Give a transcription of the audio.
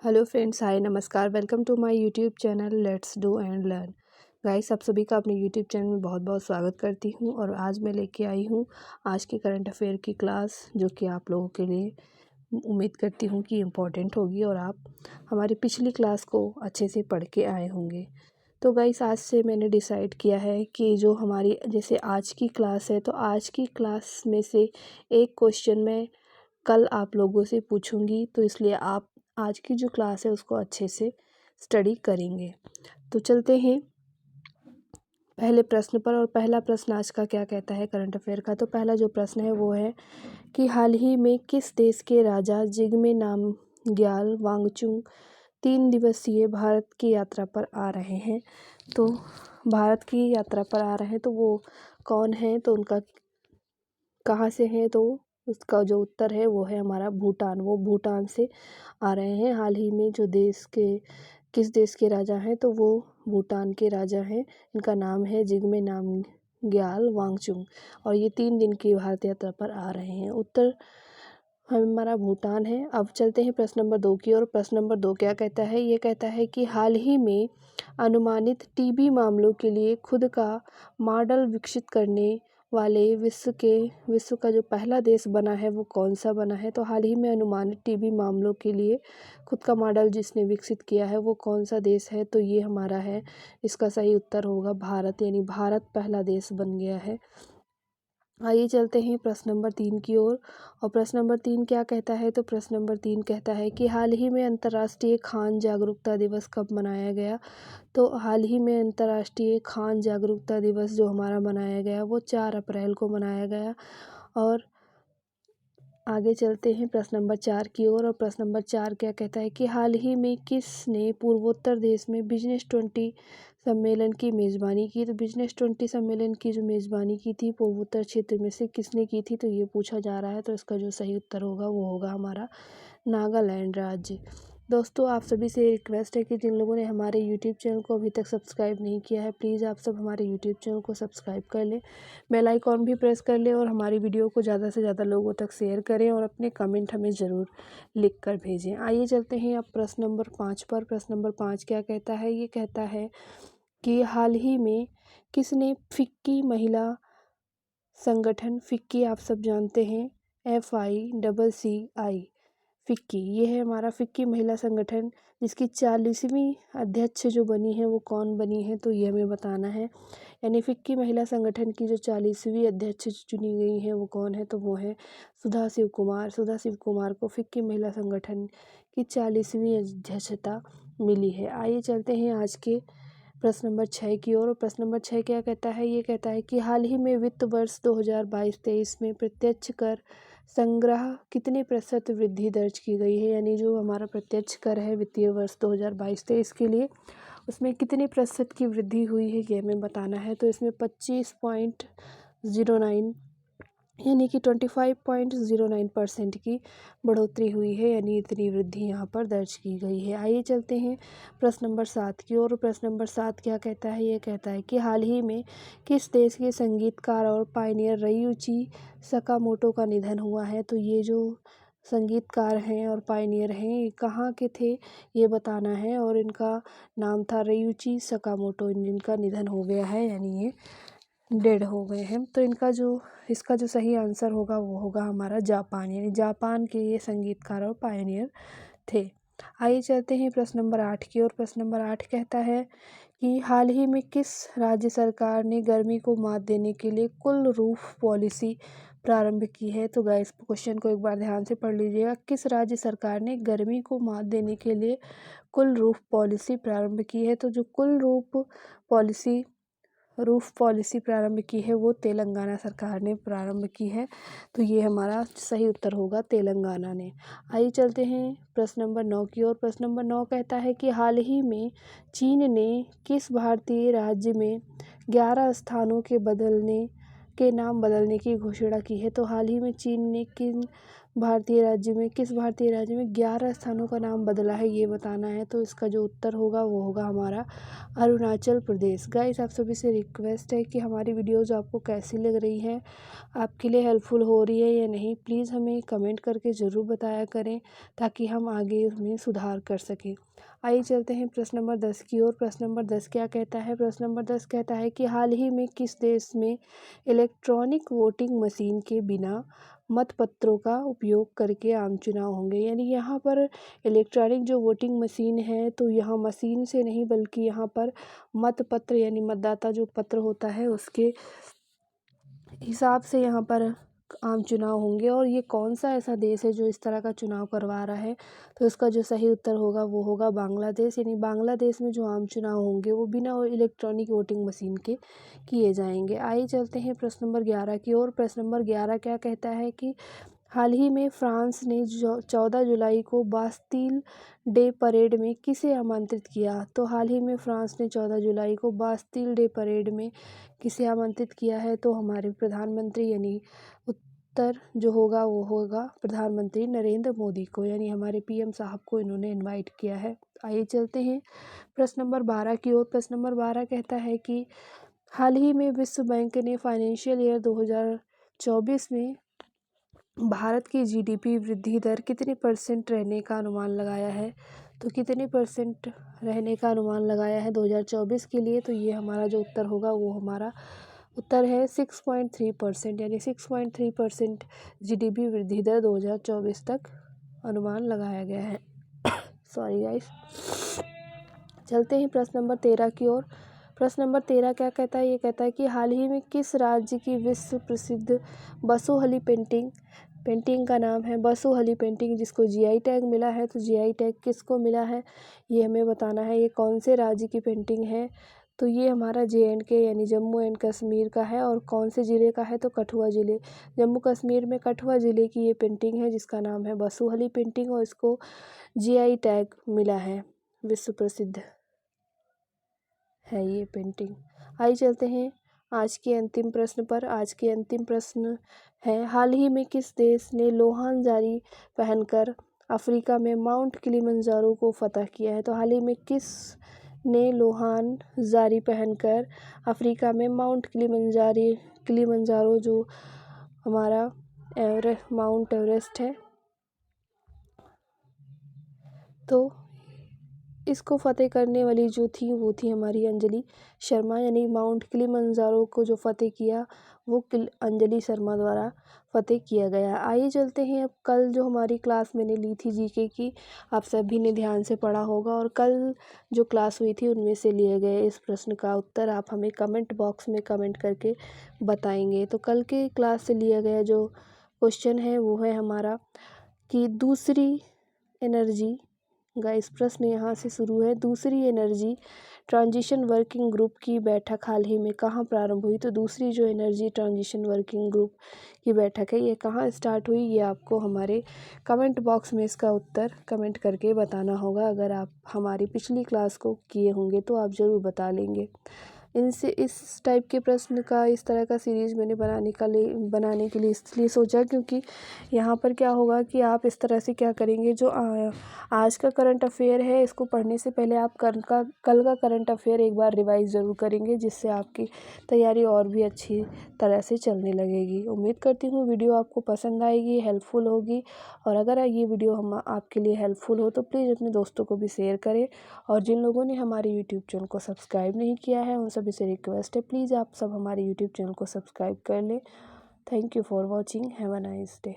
Hello friends, hi, नमस्कार। Welcome to my YouTube channel let's do and learn. Guys, आप सभी का अपने यूट्यूब चैनल में बहुत बहुत स्वागत करती हूं। और आज मैं लेके आई हूं आज की करंट अफेयर की क्लास, जो कि आप लोगों के लिए उम्मीद करती हूं कि इम्पोर्टेंट होगी और आप हमारी पिछली क्लास को अच्छे से पढ़ के आए होंगे। तो गाइस, आज से मैंने डिसाइड किया है कि जो हमारी जैसे आज की क्लास है, तो आज की क्लास में से एक क्वेश्चन मैं कल आप लोगों से पूछूंगी, तो इसलिए आप आज की जो क्लास है उसको अच्छे से स्टडी करेंगे। तो चलते हैं पहले प्रश्न पर। और पहला प्रश्न आज का क्या कहता है करंट अफेयर का। तो पहला जो प्रश्न है वो है कि हाल ही में किस देश के राजा जिग्मे नामग्याल वांगचुक 3 दिवसीय भारत की यात्रा पर आ रहे हैं। तो भारत की यात्रा पर आ रहे हैं, तो वो कौन है, तो उनका कहाँ से है, तो उसका जो उत्तर है वो है हमारा भूटान। वो भूटान से आ रहे हैं। हाल ही में जो देश के किस देश के राजा हैं, तो वो भूटान के राजा हैं। इनका नाम है जिग्मे नामग्याल वांगचुक और ये 3 दिन की भारत यात्रा पर आ रहे हैं। उत्तर हमारा भूटान है। अब चलते हैं प्रश्न नंबर 2 की ओर। प्रश्न नंबर 2 क्या कहता है। ये कहता है कि हाल ही में अनुमानित टीबी मामलों के लिए खुद का मॉडल विकसित करने वाले विश्व का जो पहला देश बना है वो कौन सा बना है। तो हाल ही में अनुमानित टीबी मामलों के लिए खुद का मॉडल जिसने विकसित किया है वो कौन सा देश है। तो ये हमारा है, इसका सही उत्तर होगा भारत, यानी भारत पहला देश बन गया है। आइए चलते हैं प्रश्न नंबर 3 की ओर। और प्रश्न नंबर 3 क्या कहता है। तो प्रश्न नंबर 3 कहता है कि हाल ही में अंतर्राष्ट्रीय खान जागरूकता दिवस कब मनाया गया। तो हाल ही में अंतर्राष्ट्रीय खान जागरूकता दिवस जो हमारा मनाया गया वो 4 अप्रैल को मनाया गया। और आगे चलते हैं प्रश्न नंबर 4 की ओर। और प्रश्न नंबर 4 क्या कहता है कि हाल ही में किसने पूर्वोत्तर देश में बिजनेस 20 सम्मेलन की मेज़बानी की। तो बिजनेस 20 सम्मेलन की जो मेज़बानी की थी पूर्वोत्तर क्षेत्र में से किसने की थी, तो ये पूछा जा रहा है। तो इसका जो सही उत्तर होगा वो होगा हमारा नागालैंड राज्य। दोस्तों, आप सभी से रिक्वेस्ट है कि जिन लोगों ने हमारे यूट्यूब चैनल को अभी तक सब्सक्राइब नहीं किया है, प्लीज़ आप सब हमारे यूट्यूब चैनल को सब्सक्राइब कर लें, बेल आइकॉन भी प्रेस कर लें और हमारी वीडियो को ज़्यादा से ज़्यादा लोगों तक शेयर करें और अपने कमेंट हमें ज़रूर लिख कर भेजें। आइए चलते हैं अब प्रश्न नंबर 5 पर। प्रश्न नंबर 5 क्या कहता है। ये कहता है कि हाल ही में किसने फिक्की महिला संगठन, फिक्की आप सब जानते हैं, FICCI, फिक्की, ये है हमारा फिक्की महिला संगठन, जिसकी 40वीं अध्यक्ष जो बनी है वो कौन बनी है, तो ये हमें बताना है। यानी फिक्की महिला संगठन की जो 40वीं अध्यक्ष चुनी गई है वो कौन है, तो वो है सुधा शिव कुमार। सुधा शिव कुमार को फिक्की महिला संगठन की 40वीं अध्यक्षता मिली है। आइए चलते हैं आज के प्रश्न नंबर 6 की ओर। प्रश्न नंबर 6 क्या कहता है। ये कहता है कि हाल ही में वित्त वर्ष 2022-23 में प्रत्यक्ष कर संग्रह कितने प्रतिशत वृद्धि दर्ज की गई है। यानी जो हमारा प्रत्यक्ष कर है वित्तीय वर्ष 2022-23 के लिए, उसमें कितने प्रतिशत की वृद्धि हुई है ये हमें बताना है। तो इसमें 25.09 यानी कि 25.09% की बढ़ोतरी हुई है, यानी इतनी वृद्धि यहाँ पर दर्ज की गई है। आइए चलते हैं प्रश्न नंबर 7 की ओर। प्रश्न नंबर 7 क्या कहता है। ये कहता है कि हाल ही में किस देश के संगीतकार और पायनियर रयुची सकामोटो का निधन हुआ है। तो ये जो संगीतकार हैं और पायनियर हैं, ये कहाँ के थे ये बताना है। और इनका नाम था रयुची सकामोटो, जिनका निधन हो गया है, यानी ये डेड हो गए हैं। तो इसका जो सही आंसर होगा वो होगा हमारा जापान, यानी जापान के ये संगीतकार और पायनियर थे। आइए चलते हैं प्रश्न नंबर 8 की ओर। प्रश्न नंबर 8 कहता है कि हाल ही में किस राज्य सरकार ने गर्मी को मात देने के लिए कुल रूफ पॉलिसी प्रारंभ की है। तो गाइस, क्वेश्चन को एक बार ध्यान से पढ़ लीजिएगा। किस राज्य सरकार ने गर्मी को मात देने के लिए कुल रूफ पॉलिसी प्रारंभ की है। तो जो कुल रूफ पॉलिसी प्रारंभ की है वो तेलंगाना सरकार ने प्रारंभ की है। तो ये हमारा सही उत्तर होगा तेलंगाना ने। आइए चलते हैं प्रश्न नंबर 9 की ओर। प्रश्न नंबर 9 कहता है कि हाल ही में चीन ने किस भारतीय राज्य में 11 स्थानों के नाम बदलने की घोषणा की है। तो हाल ही में चीन ने किन भारतीय राज्य में 11 स्थानों का नाम बदला है, ये बताना है। तो इसका जो उत्तर होगा वो होगा हमारा अरुणाचल प्रदेश। गाइस, आप सभी से रिक्वेस्ट है कि हमारी वीडियोस आपको कैसी लग रही है, आपके लिए हेल्पफुल हो रही है या नहीं, प्लीज़ हमें कमेंट करके ज़रूर बताया करें ताकि हम आगे उसमें सुधार कर सकें। आइए चलते हैं प्रश्न नंबर 10 की ओर। प्रश्न नंबर 10 क्या कहता है? प्रश्न नंबर 10 कहता है कि हाल ही में किस देश में इलेक्ट्रॉनिक वोटिंग मशीन के बिना मतपत्रों का उपयोग करके आम चुनाव होंगे? यानी यहाँ पर इलेक्ट्रॉनिक जो वोटिंग मशीन है, तो यहाँ मशीन से नहीं बल्कि यहाँ पर मतपत्र यानी मतदाता जो पत्र होता है उसके हिसाब से यहाँ पर आम चुनाव होंगे। और ये कौन सा ऐसा देश है जो इस तरह का चुनाव करवा रहा है? तो इसका जो सही उत्तर होगा वो होगा बांग्लादेश। यानी बांग्लादेश में जो आम चुनाव होंगे वो बिना इलेक्ट्रॉनिक वोटिंग मशीन के किए जाएंगे। आइए चलते हैं प्रश्न नंबर 11 की ओर। प्रश्न नंबर 11 क्या कहता है कि हाल ही में फ्रांस ने 14 जुलाई को बास्तील डे परेड में किसे आमंत्रित किया? तो हाल ही में फ्रांस ने 14 जुलाई को बास्तील डे परेड में किसे आमंत्रित किया है? तो हमारे प्रधानमंत्री यानी उत्तर जो होगा वो होगा प्रधानमंत्री नरेंद्र मोदी को, यानी हमारे पीएम साहब को इन्होंने इनवाइट किया है। आइए चलते हैं प्रश्न नंबर 12 की ओर। प्रश्न नंबर 12 कहता है कि हाल ही में विश्व बैंक ने फाइनेंशियल ईयर 2024 में भारत की जीडीपी वृद्धि दर कितने % रहने का अनुमान लगाया है? तो कितने % रहने का अनुमान लगाया है 2024 के लिए? तो ये हमारा जो उत्तर होगा वो हमारा उत्तर है 6.3%, यानी 6.3% जीडीपी वृद्धि दर 2024 तक अनुमान लगाया गया है। Sorry guys. चलते हैं प्रश्न नंबर 13 की ओर। प्रश्न नंबर 13 क्या कहता है? ये कहता है कि हाल ही में किस राज्य की विश्व प्रसिद्ध बसोहली पेंटिंग का नाम है बसोहली पेंटिंग, जिसको जीआई टैग मिला है? तो जीआई टैग किसको मिला है ये हमें बताना है। ये कौन से राज्य की पेंटिंग है? तो ये हमारा JNK यानी जम्मू एंड कश्मीर का है। और कौन से ज़िले का है? तो कठुआ ज़िले, जम्मू कश्मीर में कठुआ ज़िले की ये पेंटिंग है जिसका नाम है बसोहली पेंटिंग, और इसको जीआई टैग मिला है, विश्व प्रसिद्ध है ये पेंटिंग। आइए चलते हैं आज के अंतिम प्रश्न पर। आज के अंतिम प्रश्न है, हाल ही में किस देश ने लोहान जारी पहनकर अफ्रीका में माउंट किलिमंजारो को फतह किया है? तो हाल ही में किस ने लोहान जारी पहनकर अफ्रीका में माउंट किलिमंजारो जो हमारा माउंट एवरेस्ट है, तो इसको फतेह करने वाली जो थी वो थी हमारी अंजलि शर्मा। यानी माउंट किलिमंजारो को जो फतेह किया वो अंजलि शर्मा द्वारा फतेह किया गया। आइए चलते हैं अब कल जो हमारी क्लास मैंने ली थी जीके की, आप सभी ने ध्यान से पढ़ा होगा, और कल जो क्लास हुई थी उनमें से लिए गए इस प्रश्न का उत्तर आप हमें कमेंट बॉक्स में कमेंट करके बताएंगे। तो कल के क्लास से लिया गया जो क्वेश्चन है वो है हमारा कि दूसरी एनर्जी, गाइस प्रश्न यहाँ से शुरू है, दूसरी एनर्जी ट्रांजिशन वर्किंग ग्रुप की बैठक हाल ही में कहाँ प्रारंभ हुई? तो दूसरी जो एनर्जी ट्रांजिशन वर्किंग ग्रुप की बैठक है ये कहाँ स्टार्ट हुई, ये आपको हमारे कमेंट बॉक्स में इसका उत्तर कमेंट करके बताना होगा। अगर आप हमारी पिछली क्लास को किए होंगे तो आप ज़रूर बता लेंगे। इनसे इस टाइप के प्रश्न का इस तरह का सीरीज़ मैंने बनाने के लिए इसलिए सोचा क्योंकि यहाँ पर क्या होगा कि आप इस तरह से क्या करेंगे, जो आज का करंट अफेयर है इसको पढ़ने से पहले आप कल का करंट अफेयर एक बार रिवाइज़ ज़रूर करेंगे, जिससे आपकी तैयारी और भी अच्छी तरह से चलने लगेगी। उम्मीद करती हूँ वीडियो आपको पसंद आएगी, हेल्पफुल होगी, और अगर ये वीडियो हम आपके लिए हेल्पफुल हो तो प्लीज़ अपने दोस्तों को भी शेयर करें। और जिन लोगों ने हमारे यूट्यूब चैनल को सब्सक्राइब नहीं किया है उन सभी से रिक्वेस्ट है, प्लीज़ आप सब हमारे यूट्यूब चैनल को सब्सक्राइब कर लें। Thank you for watching, have a nice day.